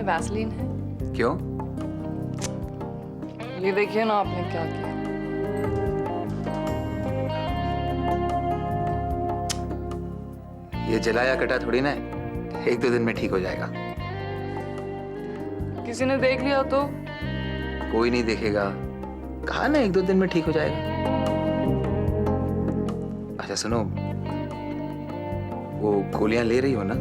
Vaseline है। क्यों? ये देखिए ना आपने क्या किया। ये जलाया कटा थोड़ी ना है, 1-2 दिन में ठीक हो जाएगा। किसी ने देख लिया तो? कोई नहीं देखेगा, कहा ना 1-2 दिन में ठीक हो जाएगा। अच्छा सुनो, वो गोलियां ले रही हो ना?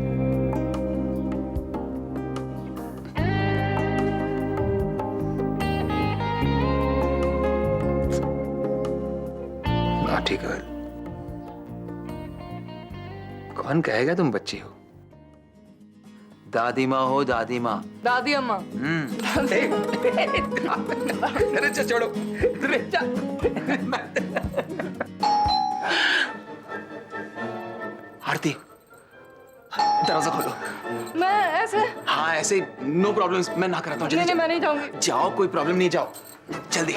ठीक है। कौन कहेगा तुम बच्ची हो? दादी माँ हो, दादी माँ। दादी अम्मा। अरे छोड़ो। आरती, दरवाजा खोलो। मैं ऐसे? हाँ ऐसे, नो प्रॉब्लम, मैं ना कराता हूँ। नहीं, मैं नहीं जाऊंगी। जाओ, कोई प्रॉब्लम नहीं, जाओ जल्दी।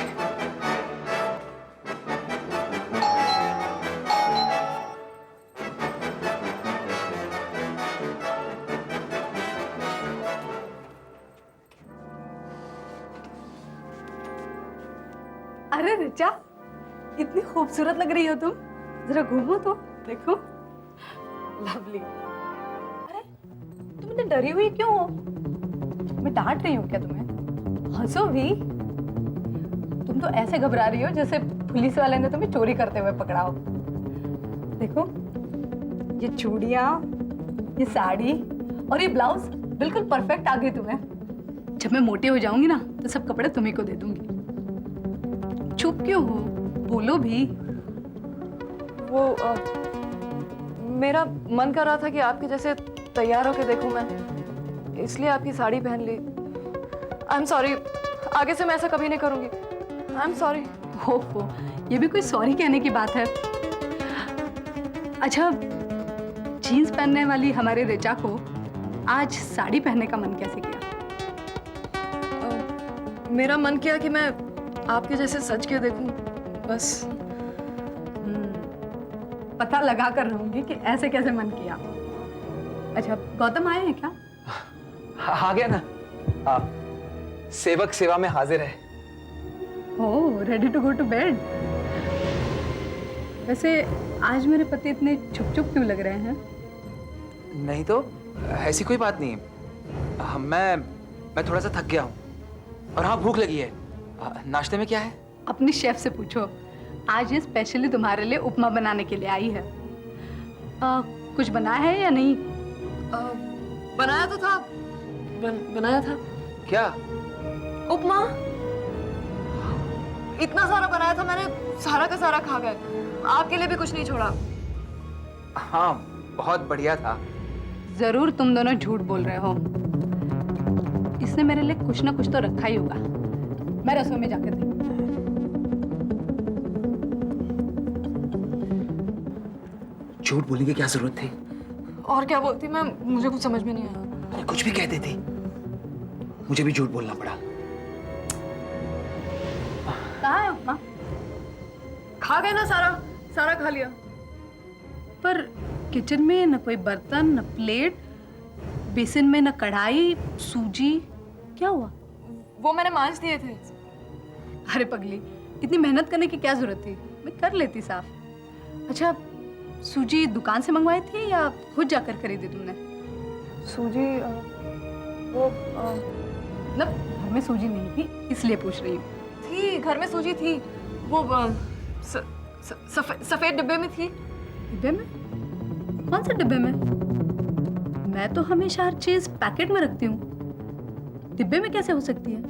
अरे रिचा, इतनी खूबसूरत लग रही हो तुम। जरा घूमो तो देखो। लवली। अरे तुम इतनी डरी हुई क्यों हो? मैं डांट रही हूँ क्या तुम्हें? हंसो भी। तुम तो ऐसे घबरा रही हो जैसे पुलिस वाले ने तुम्हें चोरी करते हुए पकड़ा हो। देखो, ये चूड़ियां, ये साड़ी और ये ब्लाउज बिल्कुल परफेक्ट आ गई तुम्हें। जब मैं मोटी हो जाऊंगी ना तो सब कपड़े तुम्ही को दे दूंगी। चुप क्यों हो? बोलो भी। वो मेरा मन कर रहा था कि आपके जैसे तैयार होके देखूं मैं, इसलिए आपकी साड़ी पहन ली। आई एम सॉरी, आगे से मैं ऐसा कभी नहीं करूंगी। I am sorry. हो, ये भी कोई सॉरी कहने की बात है? अच्छा, जीन्स पहनने वाली हमारे रिचा को आज साड़ी पहनने का मन कैसे किया? मेरा मन किया कि मैं आपके जैसे सज के देखूं, बस। पता लगा कर रहूंगी कि ऐसे कैसे मन किया। अच्छा, गौतम आए हैं क्या? आ गया ना। सेवक सेवा में हाजिर है। Oh, ready to go to bed. वैसे आज मेरे पति इतने चुप चुप क्यों लग रहे हैं? नहीं तो ऐसी कोई बात नहीं है। मैं थोड़ा सा थक गया हूँ, और हाँ भूख लगी है। नाश्ते में क्या है? अपनी शेफ से पूछो। आज ये स्पेशली तुम्हारे लिए उपमा बनाने के लिए आई है। कुछ बनाया है या नहीं? बनाया तो था। बनाया था। क्या? उपमा। इतना सारा बनाया था मैंने, सारा का सारा खा गए। आपके लिए भी कुछ नहीं छोड़ा। हाँ, बहुत बढ़िया था। जरूर तुम दोनों झूठ बोल रहे हो। इसने मेरे लिए कुछ ना कुछ तो रखा ही होगा। मैं रसोई में जाकर देखूं। झूठ बोलने की क्या जरूरत थी? और क्या बोलती मैं, मुझे कुछ समझ में नहीं आया। अरे कुछ भी कहते थे, मुझे भी झूठ बोलना पड़ा। कहाँ है उपमा? खा गए ना, सारा खा लिया। पर किचन में न कोई बर्तन, न प्लेट, बेसिन में न कढ़ाई, सूजी। क्या हुआ? वो मैंने मांज दिए थे। अरे पगली, इतनी मेहनत करने की क्या जरूरत थी? मैं कर लेती साफ। अच्छा, सूजी दुकान से मंगवाई थी या खुद जाकर खरीदी तुमने? सूजी वो मतलब घर में सूजी नहीं थी इसलिए पूछ रही हूँ। थी, घर में सूजी थी। वो सफेद डिब्बे में थी। डिब्बे में? कौन से डिब्बे में? मैं तो हमेशा हर चीज पैकेट में रखती हूँ। डिब्बे में कैसे हो सकती है?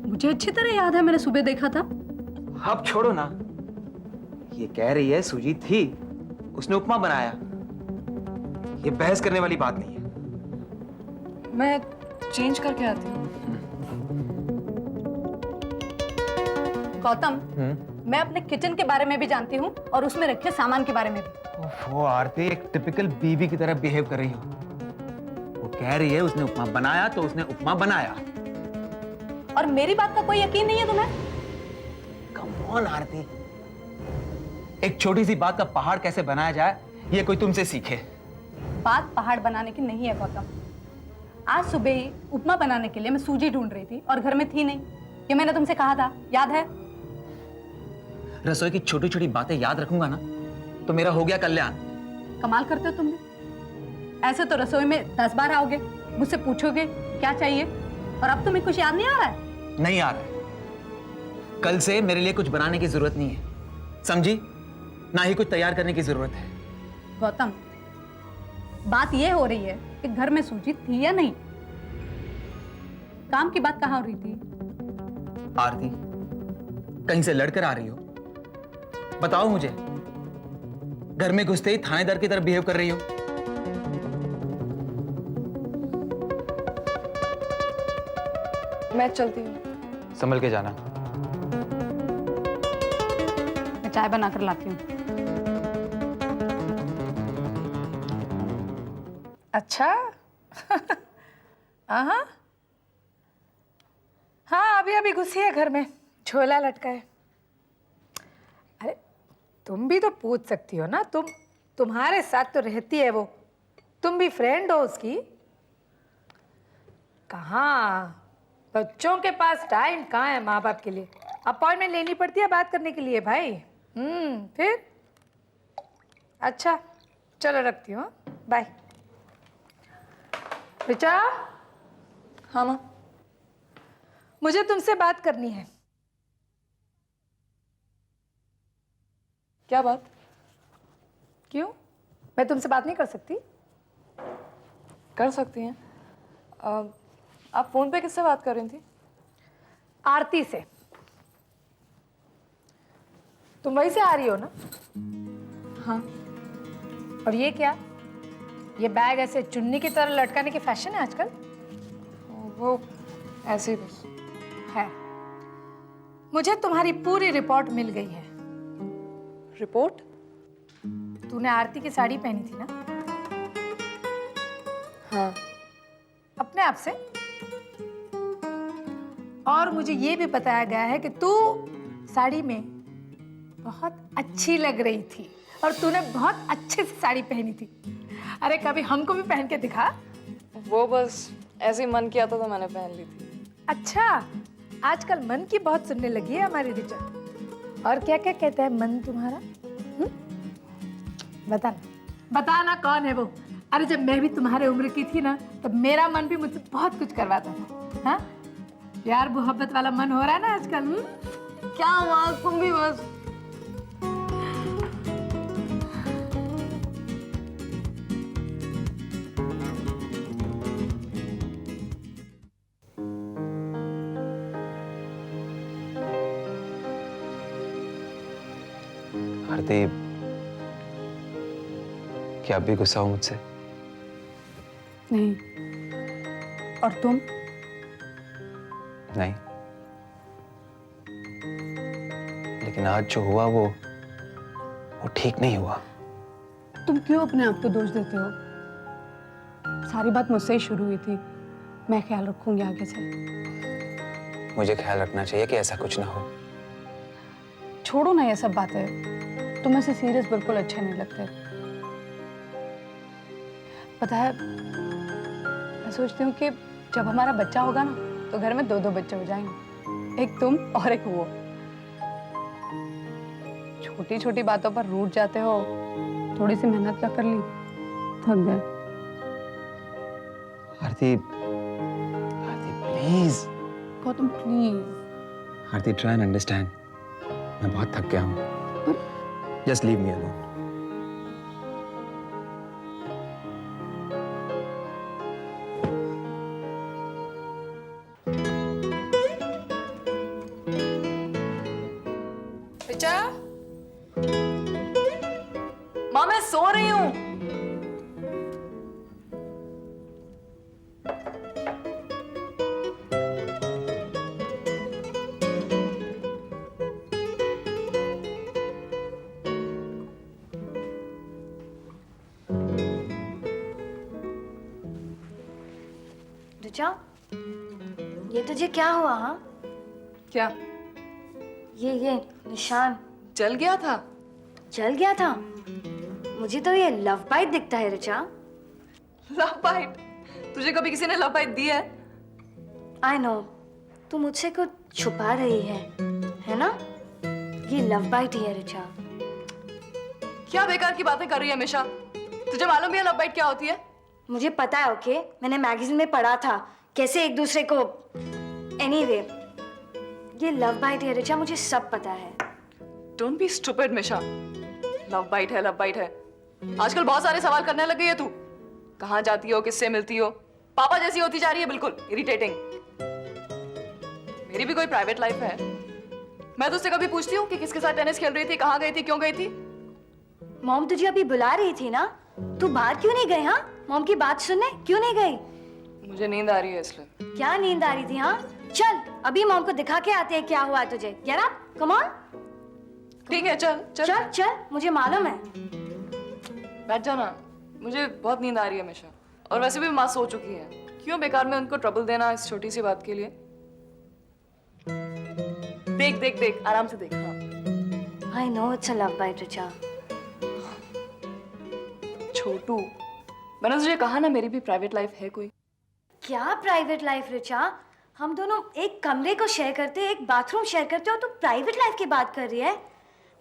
मुझे अच्छी तरह याद है, मैंने सुबह देखा था। अब छोड़ो ना, ये कह रही है सूजी थी, उसने उपमा बनाया। ये बहस करने वाली बात नहीं है। मैं चेंज करके आती हूँ। गौतम, मैं अपने किचन के बारे में भी जानती हूँ और उसमें रखे सामान के बारे में भी। वो आरती एक टिपिकल बीवी की तरह बिहेव कर रही हो। वो कह रही है उसने उपमा बनाया तो उसने उपमा बनाया। और मेरी बात का कोई यकीन नहीं है तुम्हें? कम ऑन आरती, एक छोटी सी बात का पहाड़ कैसे बनाया जाए ये कोई तुमसे सीखे। बात पहाड़ बनाने की नहीं है गौतम। आज सुबह ही उपमा बनाने के लिए मैं सूजी ढूंढ रही थी और घर में थी नहीं। ये मैंने तुमसे कहा था, याद है? रसोई की छोटी छोटी बातें याद रखूंगा ना तो मेरा हो गया कल्याण। कमाल करते हो तुम भी। ऐसे तो रसोई में 10 बार आओगे, मुझसे पूछोगे क्या चाहिए, और अब तुम्हें कुछ याद नहीं आ रहा है? नहीं आ रहा है। कल से मेरे लिए कुछ बनाने की जरूरत नहीं है, समझी? ना ही कुछ तैयार करने की जरूरत है। गौतम, बात यह हो रही है कि घर में सूजी थी या नहीं। काम की बात कहाँ हो रही थी? आरती, कहीं से लड़कर आ रही हो? बताओ मुझे। घर में घुसते ही थानेदार की तरफ बिहेव कर रही हो। मैं चलती हूँ। संभल के जाना। मैं चाय बनाकर लाती हूँ। अच्छा। हाँ हाँ, अभी अभी घुसी है घर में, झोला लटका है। अरे तुम भी तो पूछ सकती हो ना, तुम्हारे साथ तो रहती है वो, तुम भी फ्रेंड हो उसकी। कहाँ बच्चों के पास टाइम कहाँ है माँ बाप के लिए? अपॉइंटमेंट लेनी पड़ती है बात करने के लिए भाई। फिर अच्छा चलो रखती हूँ, बाय। ऋचा, हाँ माँ। मुझे तुमसे बात करनी है। क्या बात? क्यों, मैं तुमसे बात नहीं कर सकती? कर सकती हैं। आप फोन पे किससे बात कर रही थी? आरती से। तुम वहीं से आ रही हो ना? हाँ। और ये क्या, ये बैग ऐसे चुन्नी की तरह लटकाने की फैशन है आजकल? वो ऐसे ही बस है। मुझे तुम्हारी पूरी रिपोर्ट मिल गई है। रिपोर्ट? तूने आरती की साड़ी पहनी थी ना? हाँ। अपने आप से। और मुझे ये भी बताया गया है कि तू साड़ी में बहुत अच्छी लग रही थी और तूने बहुत अच्छे से साड़ी पहनी थी। अरे कभी हमको भी पहन के दिखा। वो बस ऐसे ही मन किया था तो मैंने पहन ली थी। अच्छा, आजकल मन की बहुत सुनने लगी है हमारी ऋचा। और क्या क्या कहता है मन तुम्हारा? बताना कौन है वो? अरे जब मैं भी तुम्हारे उम्र की थी ना, तब मेरा मन भी मुझसे बहुत कुछ करवाता था। हाँ, प्यार मोहब्बत वाला मन हो रहा है ना आजकल। क्या हुआ, तुम भी बस। आरती, क्या अब भी गुस्सा हो मुझसे? नहीं। और तुम? नहीं, लेकिन आज जो हुआ वो ठीक नहीं हुआ। तुम क्यों अपने आप को दोष देते हो? सारी बात मुझसे ही शुरू हुई थी। मैं ख्याल रखूंगी आगे से। मुझे ख्याल रखना चाहिए कि ऐसा कुछ ना हो। छोड़ो ना ये सब बातें, तुम ऐसे सीरियस बिल्कुल अच्छे नहीं लगते। पता है, मैं सोचती हूँ कि जब हमारा बच्चा होगा ना तो घर में 2-2 बच्चे हो जाएंगे, एक तुम और एक वो। छोटी छोटी बातों पर रूठ जाते हो, थोड़ी सी मेहनत क्या कर ली, थक गए। Aarti, Aarti please. Gautam please. Aarti, try and understand. मैं बहुत थक गया हूँ। Just leave me alone. Richa, माँ मैं सो रही हूँ। ऋचा, ये तुझे क्या हुआ? हाँ, क्या? ये निशान जल गया था? जल गया था? मुझे तो ये लव बाइट दिखता है ऋचा। Love bite? तुझे कभी किसी ने लव बाइट दी है? आई नो, तू मुझसे कुछ छुपा रही है ना? ये लव बाइट ही है ऋचा। क्या बेकार की बातें कर रही है हमेशा? तुझे मालूम है लव बाइट क्या होती है? मुझे पता है, ओके? मैंने मैगजीन में पढ़ा था कैसे एक दूसरे को। एनीवे, ये लव बाइट है ऋचा, मुझे सब पता है। Don't be stupid Misha. Love bite है, लव बाइट है। आजकल बहुत सारे सवाल करने लग गई है तू। कहाँ जाती हो, किससे मिलती हो? पापा जैसी होती जा रही है, बिल्कुल इरिटेटिंग। मेरी भी कोई प्राइवेट लाइफ है। मैं तुझसे कभी पूछती हूँ कि किसके साथ टेनिस खेल रही थी, कहाँ गई थी, क्यों गई थी? मॉम तुझे अभी बुला रही थी ना, तू बाहर क्यों नहीं गई? हाँ, मॉम की बात सुनने क्यों नहीं गई? मुझे नींद आ रही है इसलिए। क्या नींद आ रही थी? हाँ चल, अभी मॉम को दिखा के आते हैं क्या हुआ है तुझे। Get up, come on. ठीक है, चल चल चल चल, मुझे मालूम है। बैठ जाना, मुझे बहुत नींद आ रही है हमेशा। और वैसे भी माँ सो चुकी है, क्यों बेकार में उनको ट्रबल देना इस छोटी सी बात के लिए। देख देख देख, आराम से देख। हाँ I know it's a love bite Richa. Chhotu, मैंने तुझे कहा ना मेरी भी प्राइवेट लाइफ है कोई। क्या प्राइवेट लाइफ ऋचा? हम दोनों एक कमरे को शेयर करते हैं, एक बाथरूम शेयर करते हो, तो प्राइवेट लाइफ की बात कर रही है?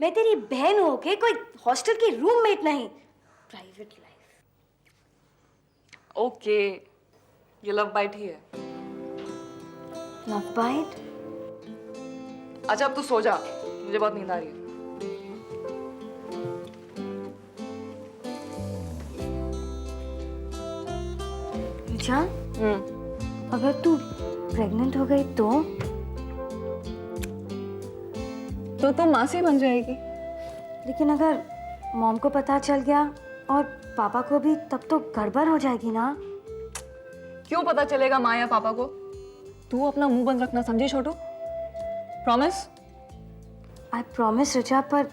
मैं तेरी बहन हूं, ओके? कोई हॉस्टल की रूममेट नहीं। Private life. ओके, ये लव बाइट ही है। Love bite? अच्छा अब तू सो जा, मुझे बहुत नींद आ रही है। ऋचा, अगर तू प्रेग्नेंट हो गई तो तो माँ से बन जाएगी। लेकिन अगर मॉम को पता चल गया और पापा को भी, तब तो गड़बड़ हो जाएगी ना। क्यों पता चलेगा माँ या पापा को? तू अपना मुंह बंद रखना, समझी छोटू? प्रॉमिस? आई प्रॉमिस ऋचा, पर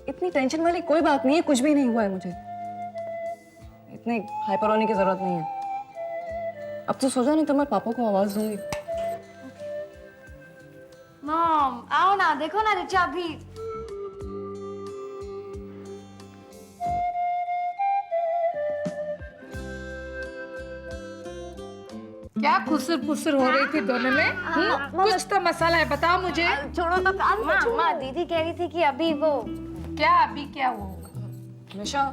इतनी टेंशन वाली कोई बात नहीं है, कुछ भी नहीं हुआ है मुझे। इतने हाइपर होने की जरूरत नहीं है। अब तो सो जा, नहीं तो मैं पापा को आवाज दूंगी। मॉम आओ ना, देखो ना ऋचा अभी। क्या खुसर पुसर हो रही थी दोनों में? कुछ तो मसाला है, बताओ मुझे। छोड़ो तो कान। माँ दीदी कह रही थी कि अभी वो क्या अभी क्या वो? निशा,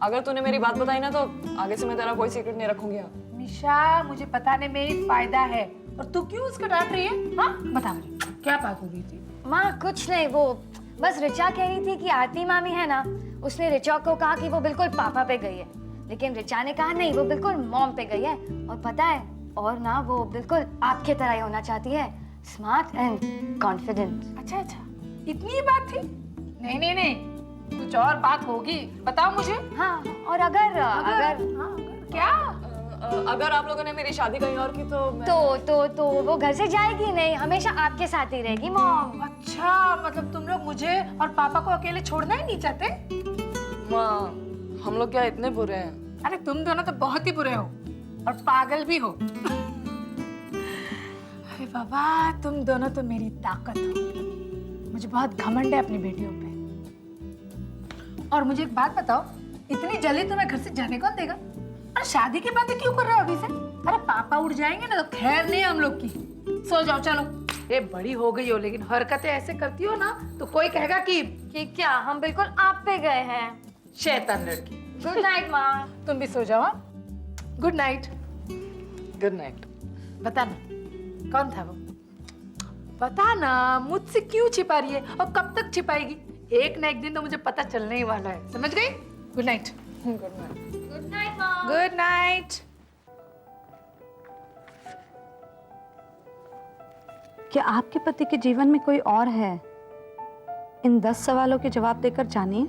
अगर तूने मेरी बात बताई ना तो आगे से मैं तेरा कोई सीक्रेट नहीं रखूंगी। निशा, मुझे बताने में ही फायदा है, और तू क्यों उसको डांट रही है? हाँ बता मुझे, क्या बात हो गई थी? माँ कुछ नहीं, वो बस ऋचा कह रही थी कि आरती मामी है ना, उसने ऋचा को कहा कि वो बिल्कुल पापा पे गई है, लेकिन ऋचा ने कहा नहीं, वो बिल्कुल मॉम पे गई है। और पता है, और ना वो बिल्कुल आपके तरह ही होना चाहती है, स्मार्ट एंड कॉन्फिडेंट। अच्छा अच्छा, इतनी ही बात थी? नहीं नहीं नहीं, कुछ और बात होगी, बताओ मुझे। हाँ, और अगर क्या? अगर आप लोगों ने मेरी शादी कहीं और की तो मैं... तो वो घर से जाएगी नहीं, हमेशा आपके साथ ही रहेगी मॉम। अच्छा, मतलब तुम लोग मुझे और पापा को अकेले छोड़ना ही नहीं चाहते? माँ, हम लोग क्या इतने बुरे हैं? अरे तुम दोनों तो बहुत ही बुरे हो और पागल भी हो। अरे बाबा, तुम दोनों तो मेरी ताकत हो। मुझे बहुत घमंड है अपनी बेटियों पे। और मुझे एक बात बताओ, इतनी जल्दी तुम्हें घर से जाने कौन देगा? अरे शादी की बातें क्यों कर रहे हो अभी से? अरे पापा उठ जाएंगे ना तो खैर नहीं हम लोग की। सो जाओ चलो। ये बड़ी हो गई हो, लेकिन हरकतें ऐसे करती हो ना तो कोई कहेगा कि क्या हम बिल्कुल आप पे गए हैं? शैतान लड़की। गुड नाइट माँ। तुम भी सो जाओ। Good night. Good night. बताना कौन था वो? बताना, मुझसे क्यों छिपा रही है और कब तक छिपाएगी? एक ना एक दिन तो मुझे पता चलने ही वाला है, समझ गई? Good night. Good night. Good night माँ। Good night. क्या आपके पति के जीवन में कोई और है? इन 10 सवालों के जवाब देकर जानिए।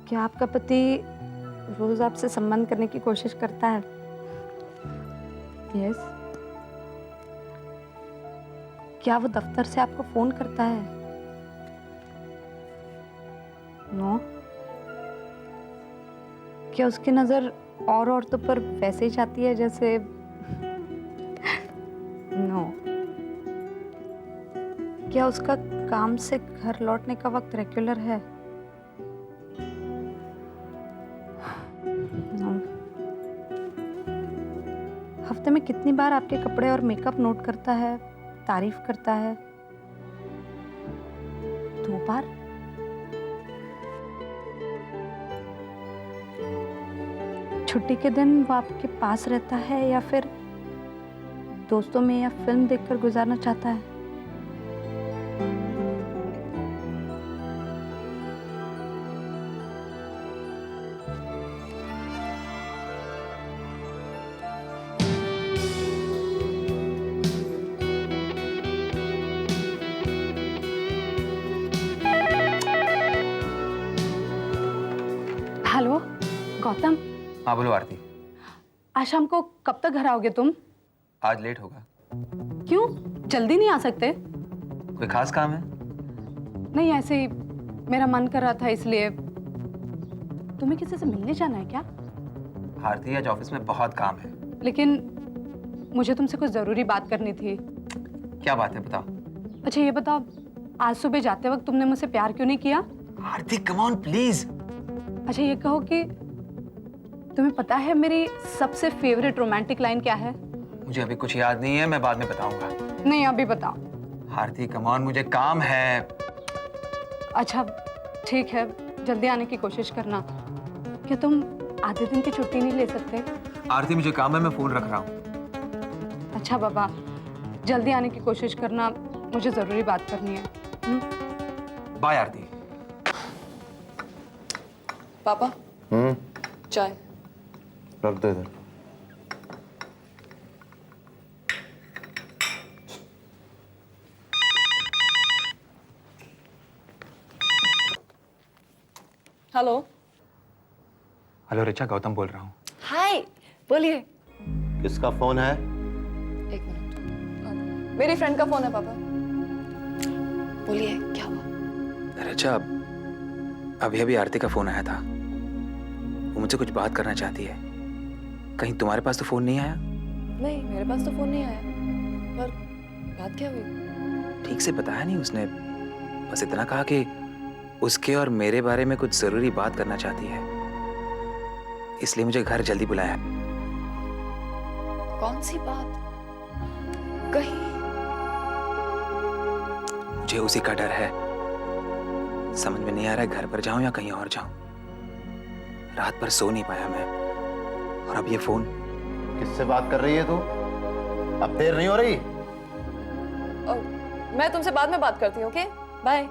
क्या आपका पति रोज आपसे संबंध करने की कोशिश करता है? यस। क्या वो दफ्तर से आपको फोन करता है? नो। क्या उसकी नजर और औरतों पर वैसे ही जाती है जैसे? नो। क्या उसका काम से घर लौटने का वक्त रेगुलर है? No. हफ्ते में कितनी बार आपके कपड़े और मेकअप नोट करता है, तारीफ करता है? 2 बार? छुट्टी के दिन वो आपके पास रहता है या फिर दोस्तों में या फिल्म देखकर गुजारना चाहता है? हेलो गौतम, हाँ बोलो आरती। आज शाम को कब तक घर आओगे तुम? आज लेट होगा। क्यों, जल्दी नहीं आ सकते? कोई खास काम है? नहीं, ऐसे ही मेरा मन कर रहा था इसलिए। तुम्हें किसी से मिलने जाना है क्या? आरती आज ऑफिस में बहुत काम है। लेकिन मुझे तुमसे कुछ जरूरी बात करनी थी। क्या बात है बताओ। अच्छा ये बताओ, आज सुबह जाते वक्त तुमने मुझसे प्यार क्यों नहीं किया? आरती कम ऑन प्लीज। अच्छा ये कहो कि तुम्हें पता है मेरी सबसे फेवरेट रोमांटिक लाइन क्या है? मुझे अभी कुछ याद नहीं है, मैं बाद में बताऊंगा। नहीं अभी बताओ। आरती कम ऑन, मुझे काम है। अच्छा ठीक है, जल्दी आने की कोशिश करना। क्या तुम आधे दिन की छुट्टी नहीं ले सकते? आरती मुझे काम है, मैं फोन रख रहा हूँ। अच्छा बाबा, जल्दी आने की कोशिश करना, मुझे जरूरी बात करनी है। बाय आरती। पापा चाय। रख दो इधर। हेलो। हेलो रिचा, गौतम बोल रहा हूँ। हाय, बोलिए। किसका फोन है? 1 मिनट। मेरी फ्रेंड का फोन है पापा। बोलिए क्या हुआ? रिचा, अभी अभी आरती का फोन आया था। वो मुझसे कुछ बात करना चाहती है। कहीं तुम्हारे पास तो फोन नहीं आया? नहीं, मेरे पास तो फोन नहीं आया। पर बात क्या हुई? ठीक से बताया नहीं उसने। बस इतना कहा कि उसके और मेरे बारे में कुछ जरूरी बात करना चाहती है, इसलिए मुझे घर जल्दी बुलाया। कौन सी बात? कहीं मुझे उसी का डर है। समझ में नहीं आ रहा है घर पर जाऊं या कहीं और जाऊं। रात भर सो नहीं पाया मैं, और अब ये फोन। किससे बात कर रही है तू? अब देर नहीं हो रही? मैं तुमसे बाद में बात करती हूँ, ओके? बाय।